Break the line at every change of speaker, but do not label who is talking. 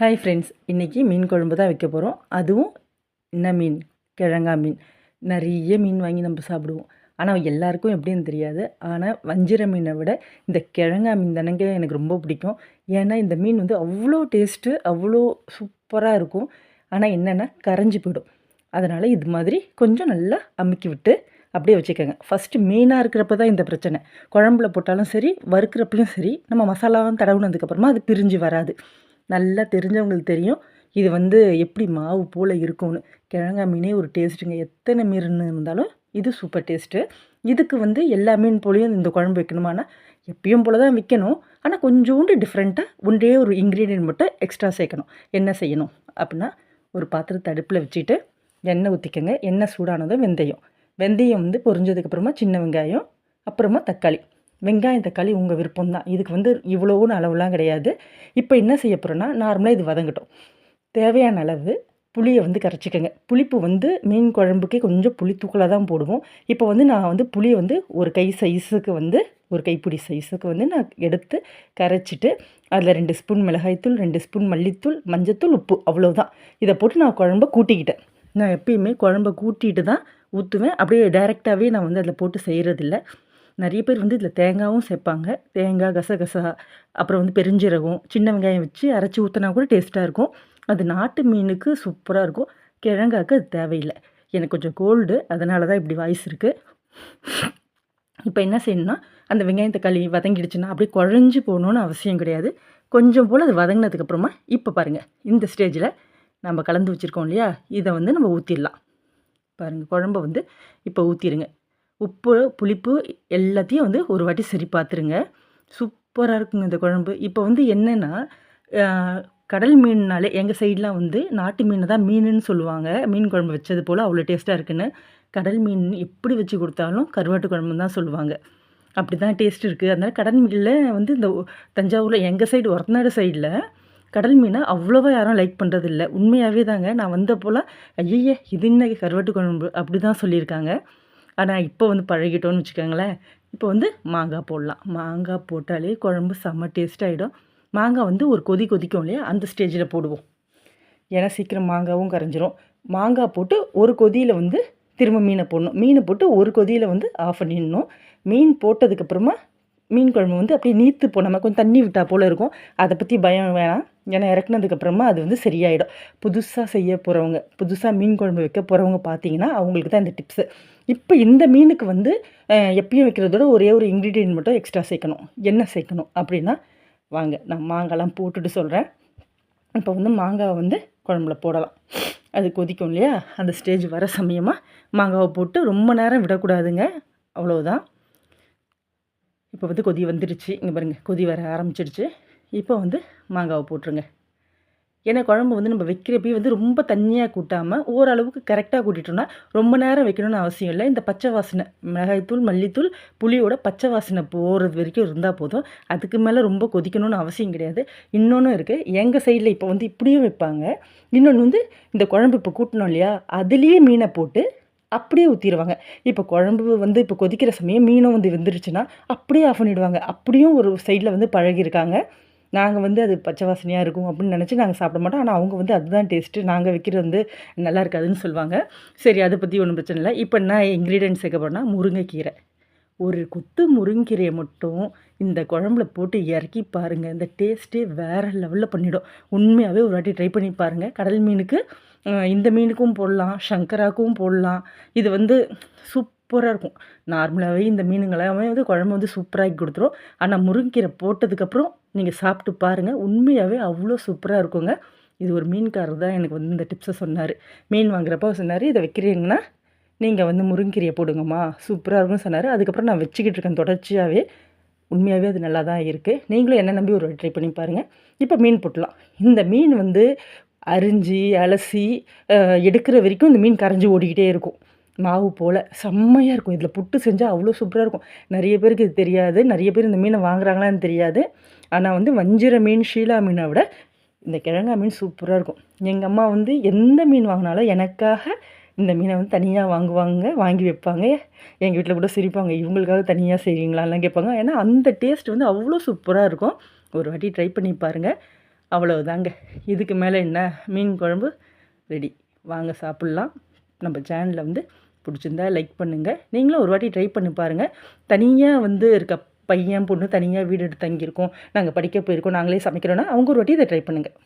Hi friends, இன்றைக்கி மீன் குழம்பு தான் வைக்க போகிறோம். அதுவும் என்ன மீன்? கிழங்கா மீன். நிறைய மீன் வாங்கி நம்ம சாப்பிடுவோம். ஆனால் எல்லாருக்கும் எப்படின்னு தெரியாது. ஆனால் வஞ்சிர மீனை விட இந்த கிழங்கா மீன் தானங்க எனக்கு ரொம்ப பிடிக்கும். ஏன்னா இந்த மீன் வந்து அவ்வளோ டேஸ்ட்டு, அவ்வளோ சூப்பராக இருக்கும். ஆனால் என்னென்னா கரைஞ்சி போயிடும். அதனால் இது மாதிரி கொஞ்சம் நல்லா அமுக்கி விட்டு அப்படியே வச்சுக்கோங்க. ஃபஸ்ட்டு மீனாக இருக்கிறப்ப தான் இந்த பிரச்சனை. குழம்புல போட்டாலும் சரி, வறுக்கிறப்பையும் சரி, நம்ம மசாலாவும் தடவுனதுக்கப்புறமா அது பிரிஞ்சு வராது. நல்லா தெரிஞ்சவங்களுக்கு தெரியும் இது வந்து எப்படி மாவு போல் இருக்கும்னு. கிழங்கா மீனே ஒரு டேஸ்ட்டுங்க. எத்தனை மீன் இருந்தாலும் இது சூப்பர் டேஸ்ட்டு. இதுக்கு வந்து எல்லா மீன் போலையும் இந்த குழம்பு வைக்கணுமானா எப்பயும் போல தான் வைக்கணும். ஆனால் கொஞ்சோண்டு டிஃப்ரெண்ட்டாக ஒன்றே ஒரு இன்க்ரீடியன்ட் மட்டும் எக்ஸ்ட்ரா சேர்க்கணும். என்ன செய்யணும் அப்படின்னா, ஒரு பாத்திரத்தை அடுப்பில் வச்சுட்டு எண்ணெய் ஊற்றிக்கங்க. எண்ணெய் சூடானதும் வெந்தயம் வந்து பொரிஞ்சதுக்கப்புறமா சின்ன வெங்காயம், அப்புறமா தக்காளி. வெங்காயம் தக்காளி உங்கள் விருப்பம் தான். இதுக்கு வந்து இவ்வளோன்னு அளவுலாம் கிடையாது. இப்போ என்ன செய்ய போகிறோன்னா, நார்மலாக இது வதங்கட்டும். தேவையான அளவு புளியை வந்து கரைச்சிக்கங்க. புளிப்பு வந்து மீன் குழம்புக்கே கொஞ்சம் புளி தூக்கலாக தான் போடுவோம். இப்போ வந்து நான் வந்து புளியை வந்து ஒரு கை சைஸுக்கு வந்து ஒரு கைப்பிடி சைஸுக்கு வந்து நான் எடுத்து கரைச்சிட்டு அதில் 2 ஸ்பூன் மிளகாய்த்தூள், 2 ஸ்பூன் மல்லித்தூள், மஞ்சத்தூள், உப்பு, அவ்வளோதான். இதை போட்டு நான் குழம்ப கூட்டிக்கிட்டேன். நான் எப்பயுமே குழம்ப கூட்டிகிட்டு தான் ஊற்றுவேன். அப்படியே டைரெக்டாகவே நான் வந்து அதில் போட்டு செய்கிறதில்ல. நிறைய பேர் வந்து இதில் தேங்காயும் சேர்ப்பாங்க. தேங்காய், கசகசா, அப்புறம் வந்து பெருஞ்சீரகம், சின்ன வெங்காயம் வச்சு அரைச்சி ஊற்றினா கூட டேஸ்ட்டாக இருக்கும். அது நாட்டு மீனுக்கு சூப்பராக இருக்கும். கிழங்காக்கு அது தேவையில்லை. எனக்கு கொஞ்சம் கோல்டு, அதனால தான் இப்படி வாய்ஸ் இருக்குது. இப்போ என்ன செய்யணும்னா, அந்த வெங்காயம் தக்காளி வதங்கிடுச்சுன்னா அப்படியே குழஞ்சி போகணுன்னு அவசியம் கிடையாது. கொஞ்சம் போல் அது வதங்கினதுக்கப்புறமா இப்போ பாருங்கள், இந்த ஸ்டேஜில் நம்ம கலந்து வச்சுருக்கோம் இல்லையா, இதை வந்து நம்ம ஊற்றிடலாம். பாருங்கள், குழம்ப வந்து இப்போ ஊற்றிடுங்க. உப்பு, புளிப்பு எல்லாத்தையும் வந்து ஒரு வாட்டி சரி பார்த்துருங்க. சூப்பராக இருக்குங்க இந்த குழம்பு. இப்போ வந்து என்னென்னா, கடல் மீன்னாலே எங்கள் சைட்லாம் வந்து நாட்டு மீனை தான் மீனுன்னு சொல்லுவாங்க. மீன் குழம்பு வச்சது போல் அவ்வளோ டேஸ்ட்டாக இருக்குன்னு. கடல் மீன் எப்படி வச்சு கொடுத்தாலும் கருவாட்டு குழம்புன்னு தான் சொல்லுவாங்க. அப்படி தான் டேஸ்ட் இருக்குது. அதனால் கடல் மீனில் வந்து இந்த தஞ்சாவூரில் எங்கள் சைடு ஒரத்தநாடு சைடில் கடல் மீனை அவ்வளோவா யாரும் லைக் பண்ணுறதில்ல. உண்மையாகவே தாங்க. நான் வந்தப்போலாம் ஐயய்ய இது இன்னைக்கு கருவாட்டு குழம்பு அப்படி தான் சொல்லியிருக்காங்க. ஆனால் இப்போ வந்து பழகிட்டோன்னு வச்சுக்கோங்களேன். இப்போ வந்து மாங்காய் போடலாம். மாங்காய் போட்டாலே குழம்பு செம்ம டேஸ்ட்டாகிடும். மாங்காய் வந்து ஒரு கொதிக்கும் இல்லையா, அந்த ஸ்டேஜில் போடுவோம். ஏன்னா சீக்கிரம் மாங்காவும் கரைஞ்சிரும். மாங்காய் போட்டு ஒரு கொதியில் வந்து திரும்ப மீனை போடணும். மீனை போட்டு ஒரு கொதியில் வந்து ஆஃப் பண்ணிடணும். மீன் போட்டதுக்கப்புறமா மீன் குழம்பு வந்து அப்படியே நீத்து போனாமல் கொஞ்சம் தண்ணி விட்டால் போல் இருக்கும். அதை பற்றி பயம் வேணாம். ஏன்னா இறக்குனதுக்கப்புறமா அது வந்து சரியாயிடும். புதுசாக செய்ய போகிறவங்க, புதுசாக மீன் குழம்பு வைக்க போகிறவங்க பார்த்தீங்கன்னா அவங்களுக்கு தான் இந்த டிப்ஸு. இப்போ இந்த மீனுக்கு வந்து எப்பயும் வைக்கிறதோட ஒரே ஒரு இன்க்ரீடியன்ட் மட்டும் எக்ஸ்ட்ரா சேர்க்கணும். என்ன சேர்க்கணும் அப்படின்னா, வாங்க நான் மாங்காய்லாம் போட்டுட்டு சொல்கிறேன். இப்போ வந்து மாங்காவை வந்து குழம்புல போடலாம். அது கொதிக்கும் இல்லையா, அந்த ஸ்டேஜ் வர சமயமாக மாங்காவை போட்டு ரொம்ப நேரம் விடக்கூடாதுங்க. அவ்வளோதான். இப்போ வந்து கொதி வந்துடுச்சு. இங்கே பாருங்கள், கொதி வர ஆரம்பிச்சிடுச்சு. இப்போ வந்து மாங்காவை போட்டுருங்க. ஏன்னா குழம்பு வந்து நம்ம வைக்கிறப்பயே வந்து ரொம்ப தண்ணியாக கூட்டாமல் ஓரளவுக்கு கரெக்டாக கூட்டிட்டோம்னா ரொம்ப நேரம் வைக்கணும்னு அவசியம் இல்லை. இந்த பச்சை வாசனை, மிளகாய்த்தூள், மல்லித்தூள், புளியோட பச்சை வாசனை போகிறது வரைக்கும் இருந்தால் போதும். அதுக்கு மேலே ரொம்ப கொதிக்கணும்னு அவசியம் கிடையாது. இன்னொன்று இருக்குது, எங்கள் சைடில் இப்போ வந்து இப்படியும் வைப்பாங்க. இன்னொன்று வந்து இந்த குழம்பு இப்போ கூட்டணும் இல்லையா, அதுலேயே மீனை போட்டு அப்படியே ஊற்றிடுவாங்க. இப்போ குழம்பு வந்து இப்போ கொதிக்கிற சமயம் மீனும் வந்து வெந்துருச்சுன்னா அப்படியே ஆஃப் பண்ணிவிடுவாங்க. அப்படியும் ஒரு சைடில் வந்து பழகியிருக்காங்க. நாங்கள் வந்து அது பச்சை வாசனையாக இருக்கும் அப்படின்னு நினச்சி நாங்கள் சாப்பிட மாட்டோம். ஆனால் அவங்க வந்து அதுதான் டேஸ்ட்டு, நாங்கள் வைக்கிறது வந்து நல்லா இருக்காதுன்னு சொல்லுவாங்க. சரி, அதை பற்றி ஒன்றும் பிரச்சனை இல்லை. இப்போ நான் இன்க்ரீடியன்ட் சேர்க்க போகிறேன்னா, முருங்கைக்கீரை. ஒரு கொத்து முருங்கைக்கீரையை மட்டும் இந்த குழம்புல போட்டு இறக்கி பாருங்கள். இந்த டேஸ்ட்டே வேறு லெவலில் பண்ணிவிடும். உண்மையாகவே ஒரு வாட்டி ட்ரை பண்ணி பாருங்கள். கடல் மீனுக்கு இந்த மீனுக்கும் போடலாம், சங்கராக்கும் போடலாம். இது வந்து சூப்பராக இருக்கும். நார்மலாகவே இந்த மீனுங்களாமே வந்து குழம்பு வந்து சூப்பராகி கொடுத்துரும். ஆனால் முருங்கைக்கீரை போட்டதுக்கப்புறம் நீங்கள் சாப்பிட்டு பாருங்கள். உண்மையாகவே அவ்வளோ சூப்பராக இருக்குங்க. இது ஒரு மீன்காரர் தான் எனக்கு வந்து இந்த டிப்ஸை சொன்னார். மீன் வாங்குறப்ப சொன்னார், இதை வைக்கிறீங்கன்னா நீங்கள் வந்து முருங்கைக்கீரையை போடுங்கம்மா, சூப்பராக இருக்கும்னு சொன்னார். அதுக்கப்புறம் நான் வச்சுக்கிட்டு இருக்கேன் தொடர்ச்சியாகவே. உண்மையாகவே அது நல்லா தான் இருக்குது. நீங்களும் என்ன நம்பி ஒரு ட்ரை பண்ணி பாருங்கள். இப்போ மீன் போட்டலாம். இந்த மீன் வந்து அரிஞ்சு அலசி எடுக்கிற வரைக்கும் இந்த மீன் கரைஞ்சி ஓடிக்கிட்டே இருக்கும். மாவு போல் செம்மையாக இருக்கும். இதில் புட்டு செஞ்சால் அவ்வளோ சூப்பராக இருக்கும். நிறைய பேருக்கு இது தெரியாது. நிறைய பேர் இந்த மீனை வாங்குறாங்களான்னு தெரியாது. ஆனால் வந்து வஞ்சிர மீன், ஷீலா மீனை விட இந்த கிழங்கா மீன் சூப்பராக இருக்கும். எங்கள் அம்மா வந்து எந்த மீன் வாங்கினாலும் எனக்காக இந்த மீனை வந்து தனியாக வாங்குவாங்க, வாங்கி வைப்பாங்க. எங்கள் வீட்டில் கூட சிரிப்பாங்க, இவங்களுக்காக தனியாக செய்வீங்களான்லாம் கேட்பாங்க. ஏன்னா அந்த டேஸ்ட் வந்து அவ்வளோ சூப்பராக இருக்கும். ஒரு வாட்டி ட்ரை பண்ணி பாருங்கள். அவ்வளவுதாங்க. இதுக்கு மேலே என்ன, மீன் குழம்பு ரெடி. வாங்க சாப்பிட்லாம். நம்ம சேனலை வந்து பிடிச்சிருந்தா லைக் பண்ணுங்கள். நீங்களும் ஒரு வாட்டி ட்ரை பண்ணி பாருங்கள். தனியாக வந்து இருக்க பையன் பொண்ணு தனியாக வீடு எடுத்து தங்கியிருக்கோம், நாங்கள் படிக்க போயிருக்கோம், நாங்களே சமைக்கிறோன்னா அவங்க ஒரு வாட்டி இதை ட்ரை பண்ணுங்கள்.